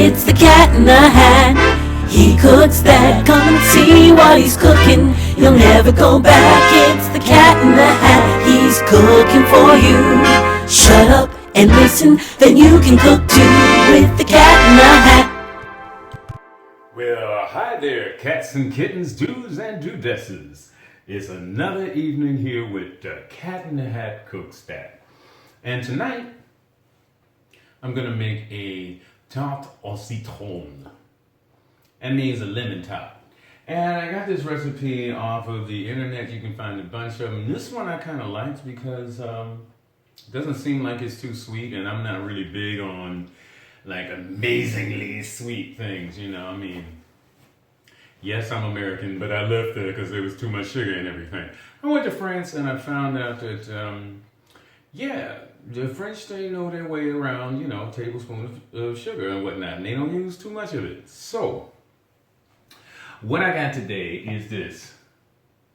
It's the Cat in the Hat. He cooks that. Come and see what he's cooking. You'll never go back. It's the Cat in the Hat. He's cooking for you. Shut up and listen, then you can cook too with the Cat in the Hat. Well, hi there, cats and kittens, do's and dudesses. It's another evening here with the Cat in the Hat Cook Stack. And tonight, I'm gonna make a tarte au citron. That means a lemon top. And I got this recipe off of the internet. You can find a bunch of them. This one I kind of liked because it doesn't seem like it's too sweet, and I'm not really big on like amazingly sweet things, you know. I mean, yes, I'm American, but I left there because there was too much sugar and everything. I went to France and I found out that, yeah, the French, they know their way around, you know, tablespoon of sugar and whatnot, and they don't use too much of it. So, what I got today is this.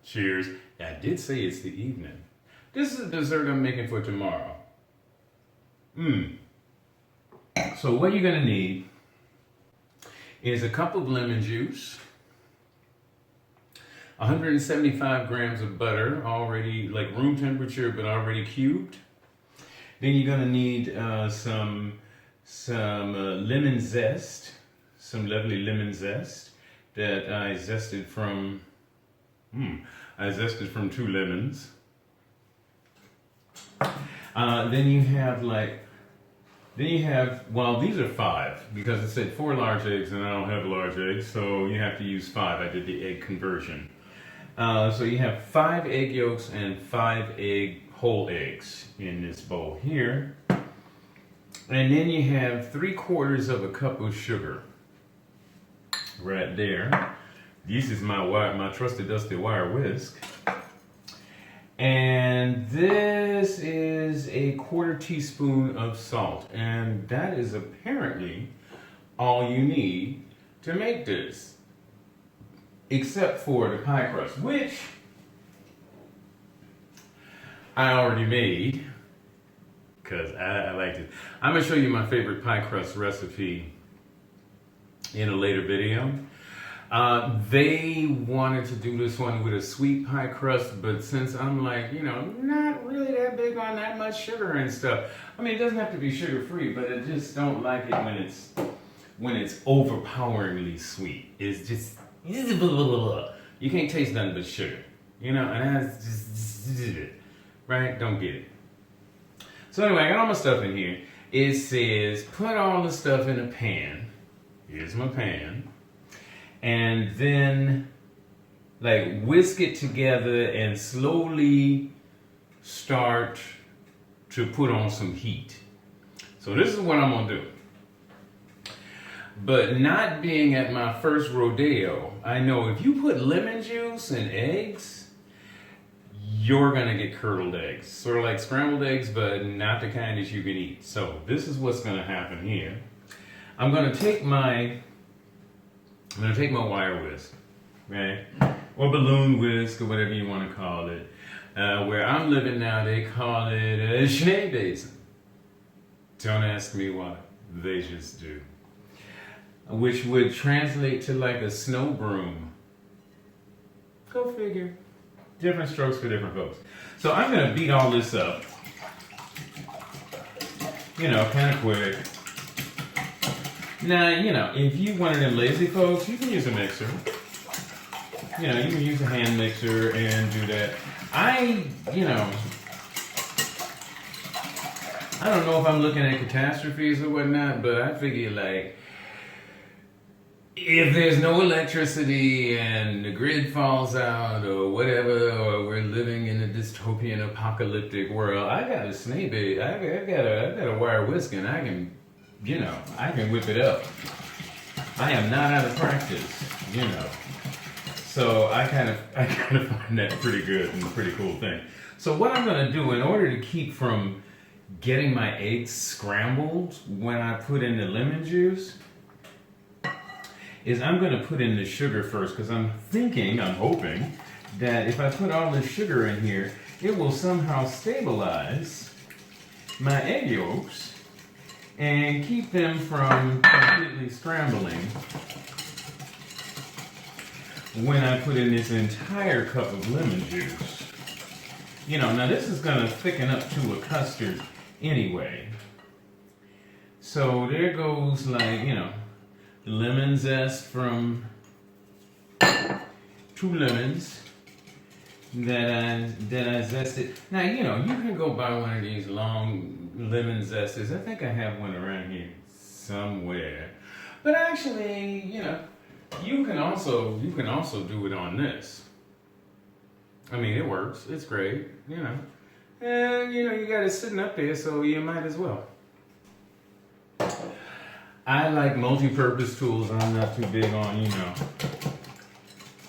Cheers. I did say it's the evening. This is a dessert I'm making for tomorrow. So what you're gonna need is a cup of lemon juice, 175 grams of butter, already like room temperature, but already cubed. Then you're gonna need some lemon zest, some lovely lemon zest that I zested from. I zested from 2 lemons. Then you have well, these are 5 because it said 4 large eggs and I don't have large eggs, so you have to use 5. I did the egg conversion. So you have 5 egg yolks and 5 whole eggs in this bowl here. And then you have 3/4 of a cup of sugar right there. This is my trusted dusty wire whisk. And this is a 1/4 teaspoon of salt. And that is apparently all you need to make this. Except for the pie crust, which I already made because I liked it. I'm going to show you my favorite pie crust recipe in a later video. They wanted to do this one with a sweet pie crust, but since I'm like, you know, not really that big on that much sugar and stuff. I mean, it doesn't have to be sugar free, but I just don't like it when it's overpoweringly sweet. It's just, you can't taste nothing but sugar, you know, and that's just, right? Don't get it. So anyway, I got all my stuff in here. It says, put all the stuff in a pan. Here's my pan. And then, like, whisk it together and slowly start to put on some heat. So this is what I'm gonna do. But not being at my first rodeo, I know if you put lemon juice and eggs, you're gonna get curdled eggs. Sort of like scrambled eggs, but not the kind that you can eat. So this is what's gonna happen here. I'm gonna take my wire whisk, right? Or balloon whisk, or whatever you want to call it. Where I'm living now, they call it a Schneebesen. Don't ask me why, they just do. Which would translate to like a snow broom. Go figure. Different strokes for different folks. So I'm gonna beat all this up, you know, kind of quick. Now, you know, if you one of them lazy folks, you can use a mixer. You know, you can use a hand mixer and do that. I don't know if I'm looking at catastrophes or whatnot, but I figure like, if there's no electricity and the grid falls out or whatever, or we're living in a dystopian apocalyptic world, I got a snake bait. I got a wire whisk and I can, you know, I can whip it up. I am not out of practice, you know. So I kind of find that pretty good and a pretty cool thing. So what I'm gonna do in order to keep from getting my eggs scrambled when I put in the lemon juice is I'm gonna put in the sugar first, because I'm hoping that if I put all the sugar in here, it will somehow stabilize my egg yolks and keep them from completely really scrambling when I put in this entire cup of lemon juice. You know, now this is gonna thicken up to a custard anyway. So there goes, like, you know, the lemon zest from 2 lemons that I zested. Now, you know, you can go buy one of these long lemon zesters. I think I have one around here somewhere. But actually, you know, you can also do it on this. I mean, it works. It's great, you know. And, you know, you got it sitting up there, so you might as well. I like multi-purpose tools. I'm not too big on, you know,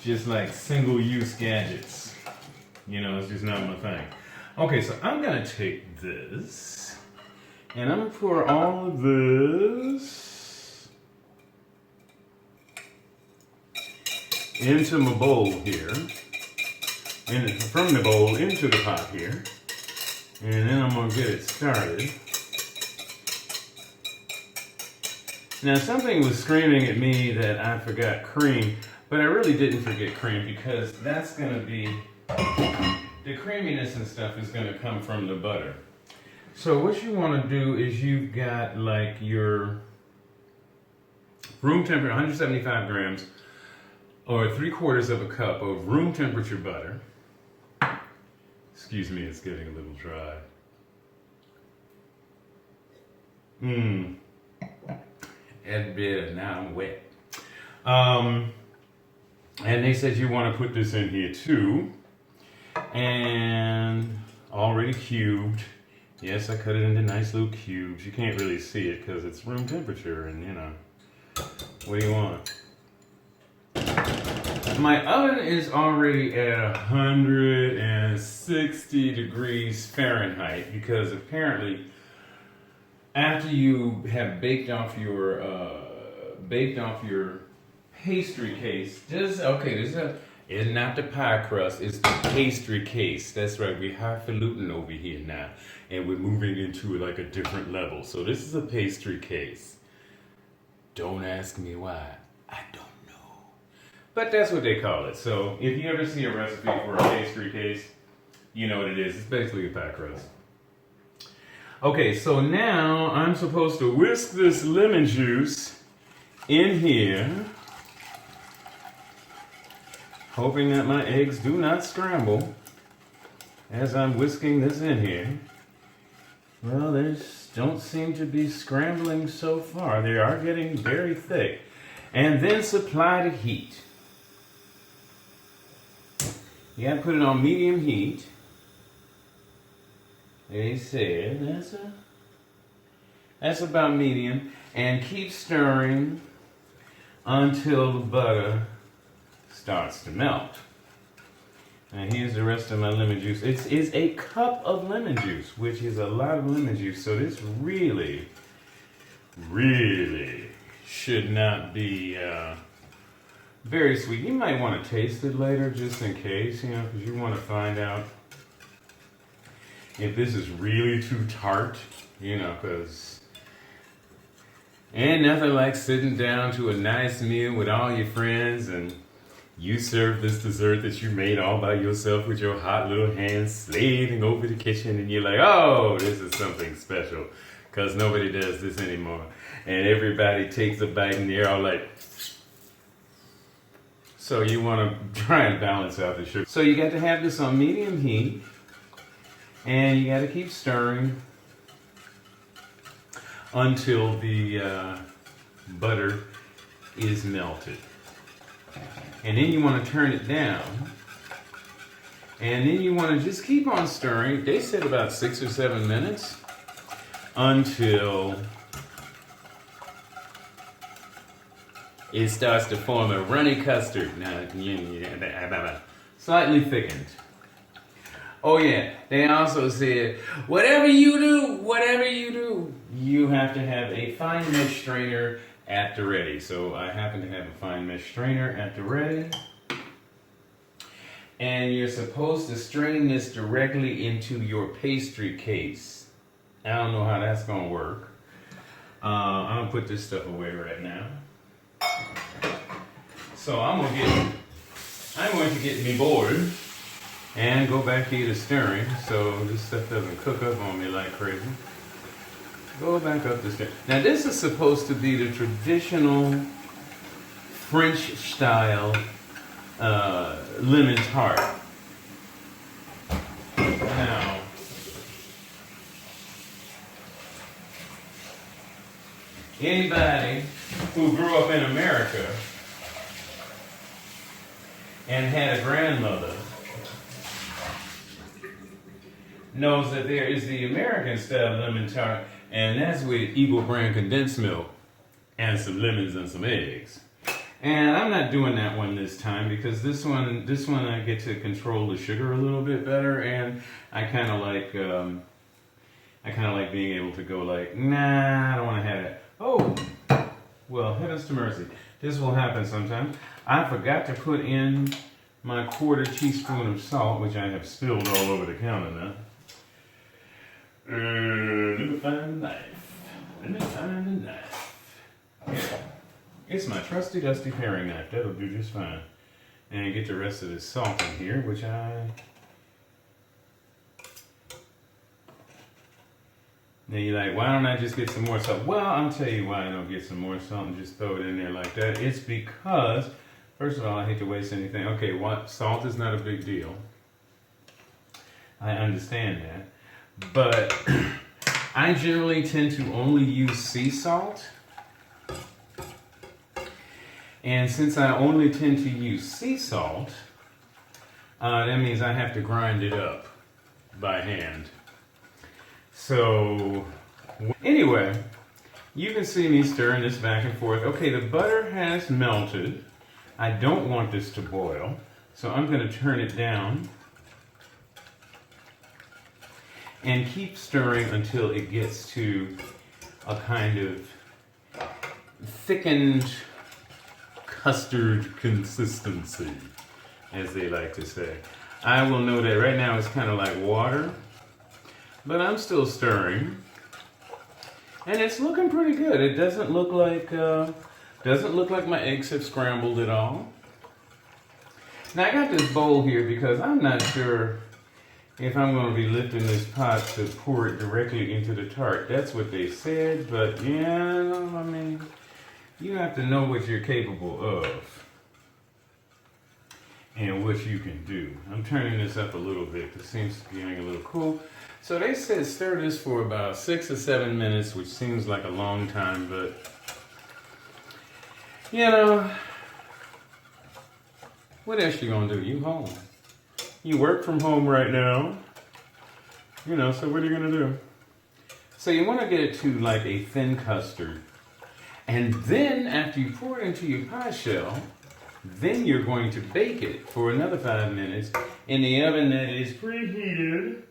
just like single-use gadgets. You know, it's just not my thing. Okay, so I'm gonna take this, and I'm gonna pour all of this into my bowl here, and from the bowl into the pot here, and then I'm gonna get it started. Now, something was screaming at me that I forgot cream, but I really didn't forget cream, because that's gonna be, the creaminess and stuff is gonna come from the butter. So what you wanna do is you've got like your room temperature, 175 grams, or 3/4 of a cup of room temperature butter. Excuse me, it's getting a little dry. And now I'm wet. And they said you want to put this in here too. And already cubed. Yes, I cut it into nice little cubes. You can't really see it because it's room temperature, and you know, what do you want? My oven is already at 160 degrees Fahrenheit, because apparently after you have baked off your pastry case, it's not the pie crust, it's the pastry case. That's right, we're highfalutin over here now, and we're moving into like a different level. So this is a pastry case. Don't ask me why, I don't know. But that's what they call it. So if you ever see a recipe for a pastry case, you know what it is. It's basically a pie crust. Okay, so now I'm supposed to whisk this lemon juice in here, hoping that my eggs do not scramble as I'm whisking this in here. Well, they don't seem to be scrambling so far. They are getting very thick. And then supply the heat. You gotta put it on medium heat. They said that's about medium, and keep stirring until the butter starts to melt. Now here's the rest of my lemon juice. It's a cup of lemon juice, which is a lot of lemon juice. So this really should not be very sweet. You might want to taste it later just in case, you know, because you want to find out if this is really too tart, you know, because ain't nothing like sitting down to a nice meal with all your friends, and you serve this dessert that you made all by yourself with your hot little hands slaving over the kitchen, and you're like, oh, this is something special, because nobody does this anymore. And everybody takes a bite and they're all like, so you want to try and balance out the sugar. So you got to have this on medium heat, and you got to keep stirring until the butter is melted. And then you want to turn it down. And then you want to just keep on stirring. They said about 6 or 7 minutes until it starts to form a runny custard. Now, slightly thickened. Oh yeah, they also said, whatever you do, you have to have a fine mesh strainer at the ready. So I happen to have a fine mesh strainer at the ready. And you're supposed to strain this directly into your pastry case. I don't know how that's gonna work. I'm gonna put this stuff away right now. So I'm going to get me board and go back here to stirring so this stuff doesn't cook up on me like crazy. Go back up the stairs. Now this is supposed to be the traditional French style lemon tart. Now, anybody who grew up in America and had a grandmother knows that there is the American style lemon tart, and that's with Eagle brand condensed milk and some lemons and some eggs. And I'm not doing that one this time because this one I get to control the sugar a little bit better, and I kind of like being able to go like, nah, I don't want to have it. Oh, well, heavens to mercy, this will happen sometimes. I forgot to put in my 1/4 teaspoon of salt, which I have spilled all over the counter now. Let me find a knife. Let me find a knife. Yeah. It's my trusty dusty paring knife. That'll do just fine. And get the rest of this salt in here, which I... Now you're like, why don't I just get some more salt? Well, I'll tell you why I don't get some more salt and just throw it in there like that. It's because, first of all, I hate to waste anything. Okay, salt is not a big deal. I understand that. But I generally tend to only use sea salt. And since I only tend to use sea salt, that means I have to grind it up by hand. So, anyway, you can see me stirring this back and forth. Okay, the butter has melted. I don't want this to boil, so I'm going to turn it down and keep stirring until it gets to a kind of thickened custard consistency, as they like to say. I will know that right now it's kind of like water, but I'm still stirring, and it's looking pretty good. It doesn't look like my eggs have scrambled at all. Now I got this bowl here because I'm not sure if I'm going to be lifting this pot to pour it directly into the tart. That's what they said, but yeah, I mean, you have to know what you're capable of and what you can do. I'm turning this up a little bit. It seems to be getting a little cool. So they said stir this for about 6 or 7 minutes, which seems like a long time, but you know, what else you gonna do? You home. You work from home right now. You know, so what are you gonna do? So you want to get it to like a thin custard. And then after you pour it into your pie shell, then you're going to bake it for another 5 minutes in the oven that is preheated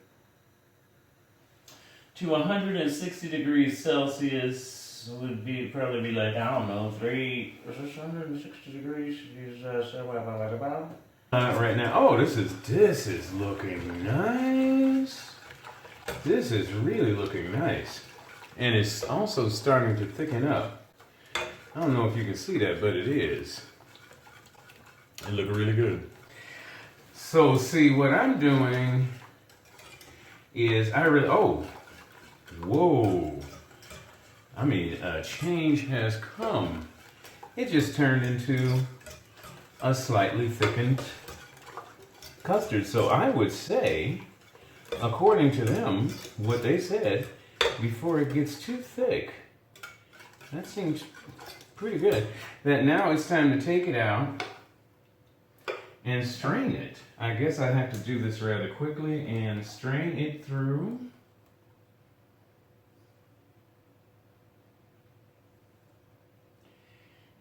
to 160 degrees Celsius. Would be probably be like, I don't know, 160 degrees is right now. Oh, this is looking nice. This is really looking nice, and it's also starting to thicken up. I don't know if you can see that, but it is. It looks really good. So see, what I'm doing is whoa. I mean, a change has come. It just turned into a slightly thickened custard. So I would say, according to them, what they said, before it gets too thick, that seems pretty good. That now it's time to take it out and strain it. I guess I have to do this rather quickly and strain it through.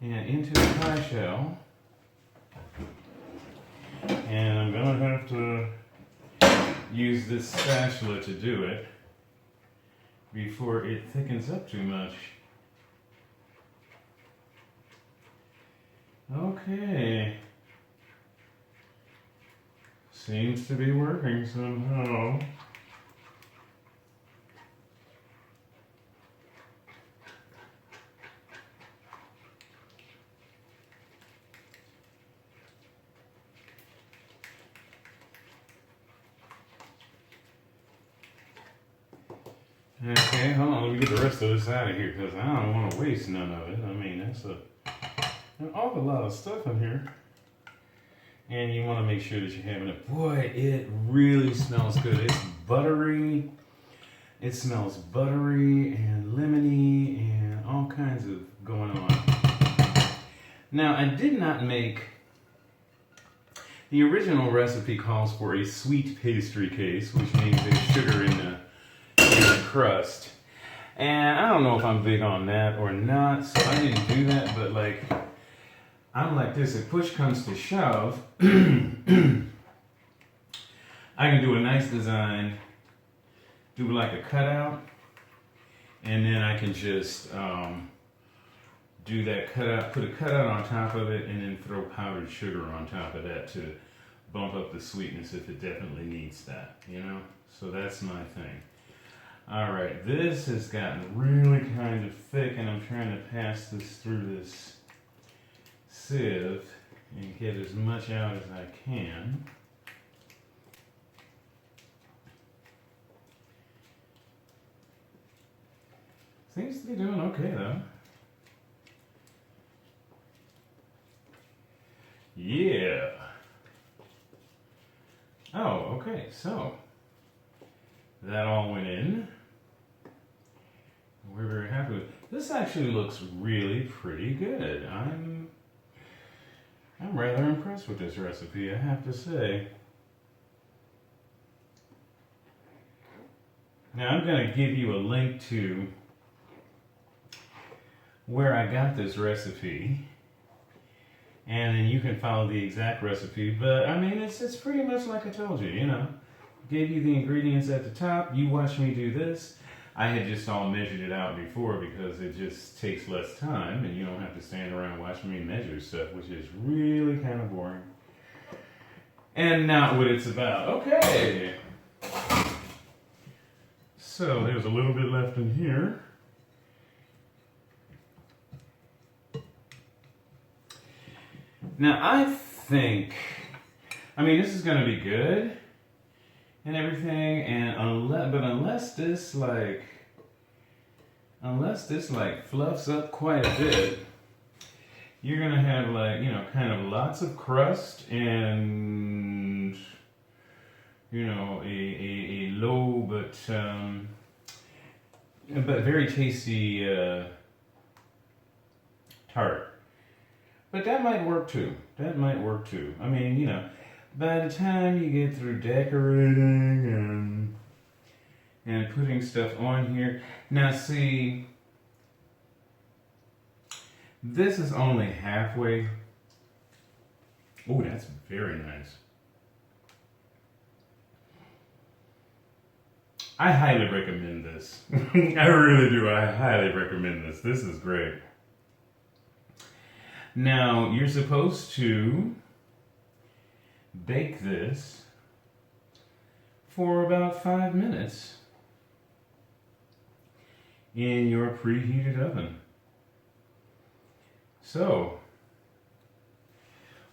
And into the pie shell. And I'm gonna have to use this spatula to do it before it thickens up too much. Okay. Seems to be working somehow. Okay, hold on, let me get the rest of this out of here because I don't want to waste none of it. I mean, that's an awful lot of stuff in here. And you want to make sure that you're having it. Boy, it really smells good. It's buttery. It smells buttery and lemony and all kinds of going on. Now, I did not make... The original recipe calls for a sweet pastry case, which means there's sugar in the crust. And I don't know if I'm big on that or not, so I didn't do that, but like... I'm like this, if push comes to shove, I can do a nice design, do like a cutout, and then I can just do that cutout, put a cutout on top of it, and then throw powdered sugar on top of that to bump up the sweetness if it definitely needs that, you know? So that's my thing. All right, this has gotten really kind of thick, and I'm trying to pass this through this sieve and get as much out as I can. Seems to be doing okay though. Yeah. Oh, okay, so that all went in. We're very happy with it. This actually looks really pretty good. I'm rather impressed with this recipe, I have to say. Now I'm going to give you a link to where I got this recipe, and then you can follow the exact recipe. But I mean, it's pretty much like I told you, you know. Gave you the ingredients at the top, you watch me do this. I had just all measured it out before because it just takes less time and you don't have to stand around watching me measure stuff, which is really kind of boring. And not what it's about. Okay. So there's a little bit left in here. Now I think, I mean, this is going to be good and everything, and unless this fluffs up quite a bit, you're gonna have like, you know, kind of lots of crust and, you know, a low but very tasty tart. But that might work too. That might work too. I mean, you know, by the time you get through decorating and putting stuff on here. Now see, this is only halfway. Oh, that's very nice. I highly recommend this. I really do. I highly recommend this. This is great. Now, you're supposed to bake this for about 5 minutes in your preheated oven. So,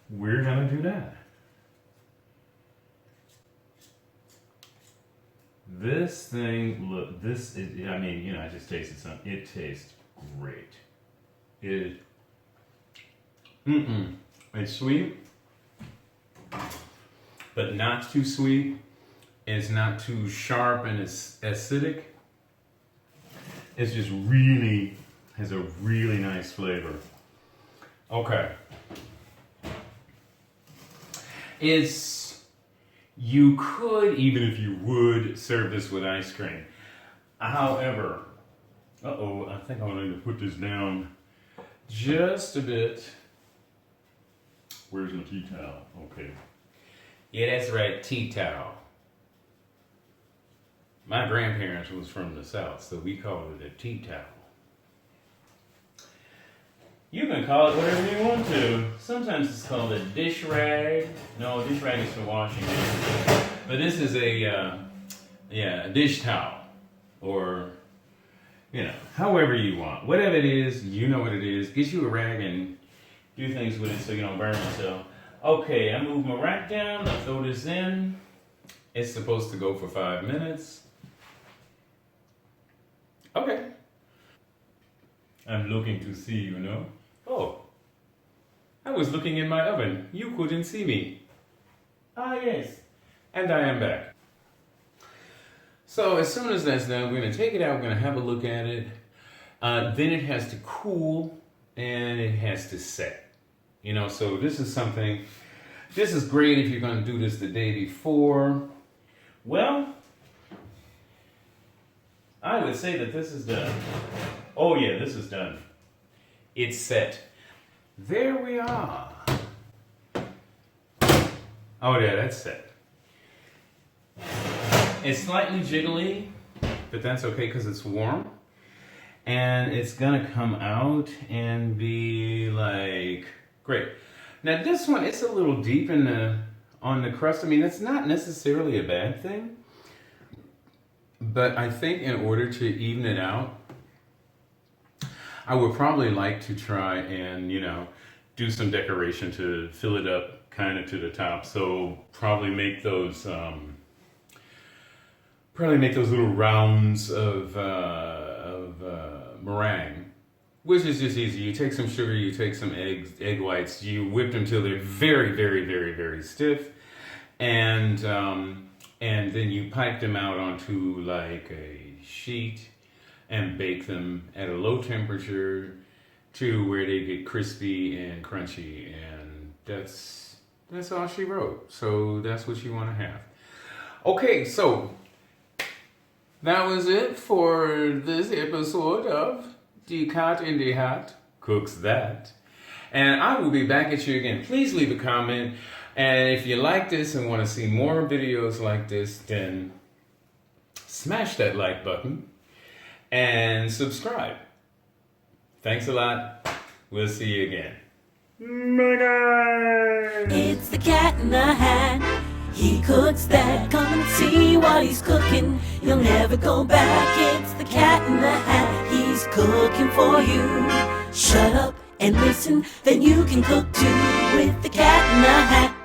we're gonna do that. This thing, look, this is, I mean, you know, I just tasted some. It tastes great. It's sweet, but not too sweet. It's not too sharp and it's acidic. It's just really, has a really nice flavor. Okay. You could, even if you would, serve this with ice cream. However, I think I'm going to put this down just a bit. Where's my tea towel? Okay. Yeah, that's right, tea towel. My grandparents was from the South, so we called it a tea towel. You can call it whatever you want to. Sometimes it's called a dish rag. No, a dish rag is for washing. But this is a dish towel. Or, you know, however you want. Whatever it is, you know what it is. Get you a rag and do things with it so you don't burn yourself. Okay, I move my rack down. I throw this in. It's supposed to go for 5 minutes. Okay. I'm looking to see, Oh, I was looking in my oven. You couldn't see me. Ah, yes. And I am back. So as soon as that's done, we're going to take it out. We're going to have a look at it. Then it has to cool and it has to set. So this is great if you're going to do this the day before. Well, I would say that this is done. Oh yeah, this is done. It's set. There we are. Oh yeah, that's set. It's slightly jiggly, but that's okay because it's warm. And it's gonna come out and be like, great. Now this one, it's a little deep on the crust. I mean, that's not necessarily a bad thing. But I think in order to even it out, I would probably like to try and, do some decoration to fill it up kind of to the top. So probably make those little rounds of meringue, which is just easy. You take some sugar, you take some egg whites, you whip them till they're very, very, very, very stiff, and then you pipe them out onto like a sheet and bake them at a low temperature to where they get crispy and crunchy, and that's all she wrote. So that's what you want to have. Okay, so that was it for this episode of The Cat in the Hat Cooks That. And I will be back at you again. Please leave a comment. And if you like this and want to see more videos like this, then smash that like button and subscribe. Thanks a lot. We'll see you again. Bye. It's the Cat in the Hat. He cooks that. Come and see what he's cooking. You'll never go back. It's the Cat in the Hat. He's cooking for you. Shut up and listen, then you can cook too with the Cat in the Hat.